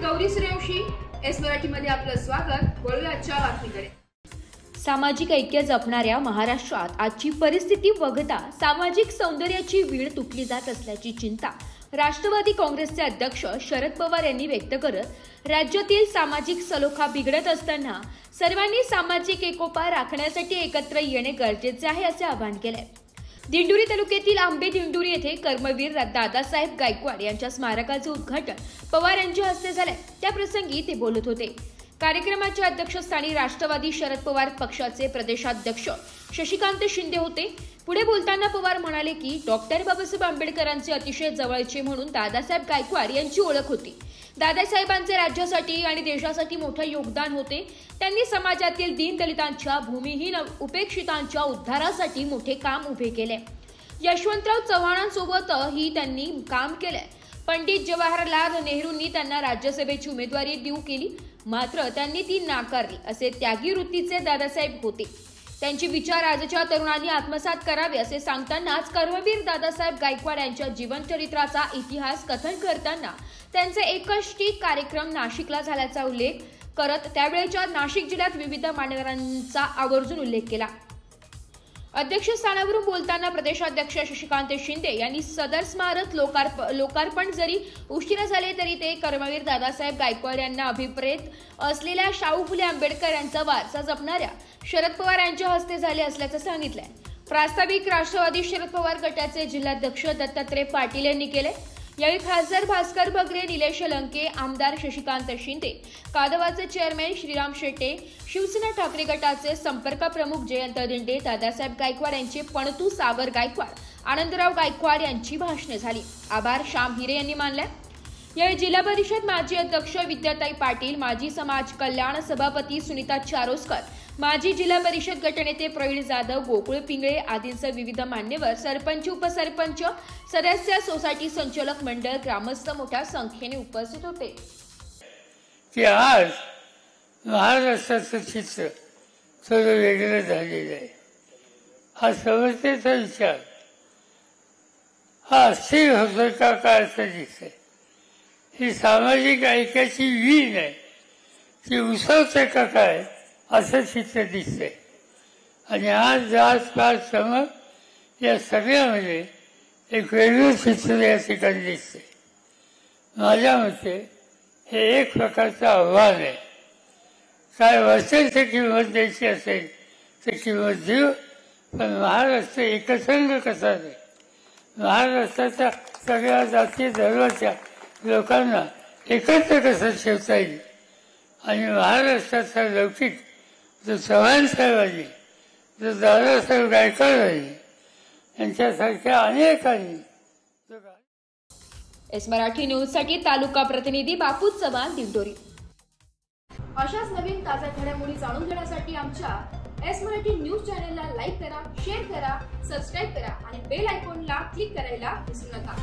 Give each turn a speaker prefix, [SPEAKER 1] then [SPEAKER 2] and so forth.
[SPEAKER 1] Gauri Suryavanshi, S मराठीमध्ये आपलं स्वागत। वळूया आजच्या बातमीकडे।
[SPEAKER 2] सामाजिक ऐक्य जपणाऱ्या महाराष्ट्रात आजची परिस्थिती बघता सामाजिक सौंदर्याची वीण तुटली जात असल्याची चिंता राष्ट्रवादी काँग्रेसचे अध्यक्ष शरद पवार यांनी व्यक्त करत राज्यातील सामाजिक सलोखा बिघडत असताना सर्वांनी सामाजिक एकोपा राखण्यासाठी एकत्र येणे गरजेचे आहे असे आवाहन केले। दिंडोरी तालुक्यातील आंबे दिंडोरी येथे कर्मवीर दादासाहेब गायकवाड यांच्या स्मारकाचे उद्घाटन पवार यांच्या हस्ते झाले। त्या प्रसंगी ते बोलत होते। कार्यक्रमाच्या अध्यक्षस्थानी राष्ट्रवादी शरद पवार पक्षाचे प्रदेशाध्यक्ष शशिकांत शिंदे होते। पुढे बोलताना पवार म्हणाले की डॉक्टर बाबासाहेब आंबेडकरांचे अतिशय जवळचे म्हणून दादासाहेब गायकवाड यांची ओळख होती। दादासाहेबांचे राज्यासाठी आणि देशासाठी मोठे योगदान होते। त्यांनी समाजातील दीनदलितांच्या, भूमिहीन, उपेक्षितांच्या उद्धारासाठी मोठे काम उभे केले। यशवंतराव चव्हाणांसोबतही त्यांनी काम केले। पंडित जवाहरलाल नेहरूंनी त्यांना राज्यसभेची उमेदवारी देऊ केली, मात्र त्यांनी ती नाकारली। असे त्यागी वृत्तीचे दादासाहेब होते। त्यांचे विचार आजच्या तरुणांनी आत्मसात करावे असे सांगतानाच कर्मवीर दादासाहेब गायकवाड यांच्या जीवनचरित्राचा इतिहास कथन करताना त्यांचा एकष्टी कार्यक्रम नाशिकला झाल्याचा उल्लेख करत त्यावेळेच्या नाशिक जिल्ह्यात विविध मान्यवरांचा आवर्जून उल्लेख केला। अध्यक्षस्थानावरून बोलताना प्रदेशाध्यक्ष शशिकांत शिंदे यांनी सदर स्मारक लोकार्पण जरी उशिरा झाले तरी ते कर्मवीर दादासाहेब गायकवाड यांना अभिप्रेत असलेल्या शाहू फुले आंबेडकर यांचा वारसा जपणाऱ्या शरद पवार यांच्या हस्ते झाले असल्याचं सांगितलंय। प्रास्ताविक राष्ट्रवादी शरद पवार गटाचे जिल्हाध्यक्ष दत्तात्रय पाटील यांनी केले। यावेळी खासदार भास्कर बगरे, निलेश लंके, आमदार शशिकांत शिंदे, कादवाचे चेअरमॅन श्रीराम शेट्टे, शिवसेना ठाकरे गटाचे संपर्क प्रमुख जयंत दिंडे, दादासाहेब गायकवाड यांचे पणतू सागर गायकवाड, आनंदराव गायकवाड यांची भाषणे झाली। आभार श्याम हिरे यांनी मानले। यावेळी जिल्हा परिषद माजी अध्यक्ष विद्याताई पाटील, माजी समाज कल्याण सभापती सुनीता चारोस्कर, माजी जिल्हा परिषद गटनेते प्रवीण जाधव, गोकुळ पिंगळे आदींसह विविध मान्यवर, सरपंच, उपसरपंच, सदस्य, सोसायटी संचालक मंडळ, ग्रामस्थ मोठ्या संख्येने उपस्थित होते।
[SPEAKER 3] आज महाराष्ट्राचं चित्र थोडं वेगळं झालेलं आहे। हा समस्येचा विचार हा अस्थिर होतो का काय असं दिसतंय। ही सामाजिक ऐक्याची वीण आहे, ती उसळते का काय असं चित्र दिसतंय। आणि आज जात समज या सगळ्यामध्ये एक वेगळं चित्र या ठिकाणी दिसतंय। माझ्या मते हे एक प्रकारचं आव्हान आहे। काय वस्तूची किंमत द्यायची असेल तर किंमत देऊ, पण महाराष्ट्र एकसंघ कसा आहे, महाराष्ट्राच्या सगळ्या जाती धर्माच्या लोकांना एकत्र कसं ठेवता येईल आणि महाराष्ट्राचा लौकिक जो चव्हाण साहेबांनी, जो दादासाहेब गायकवाड यांच्यासारख्या अनेकांनी।
[SPEAKER 2] एस मराठी न्यूज साठी तालुका प्रतिनिधी बापू चव्हाण, दिंडोरी।
[SPEAKER 1] अशाच नवीन ताज्या घडामोडी जाणून घेण्यासाठी आमच्या एस मराठी न्यूज चॅनलला लाईक करा, शेअर करा, सबस्क्राईब करा आणि बेल आयकॉनला क्लिक करायला विसरू नका।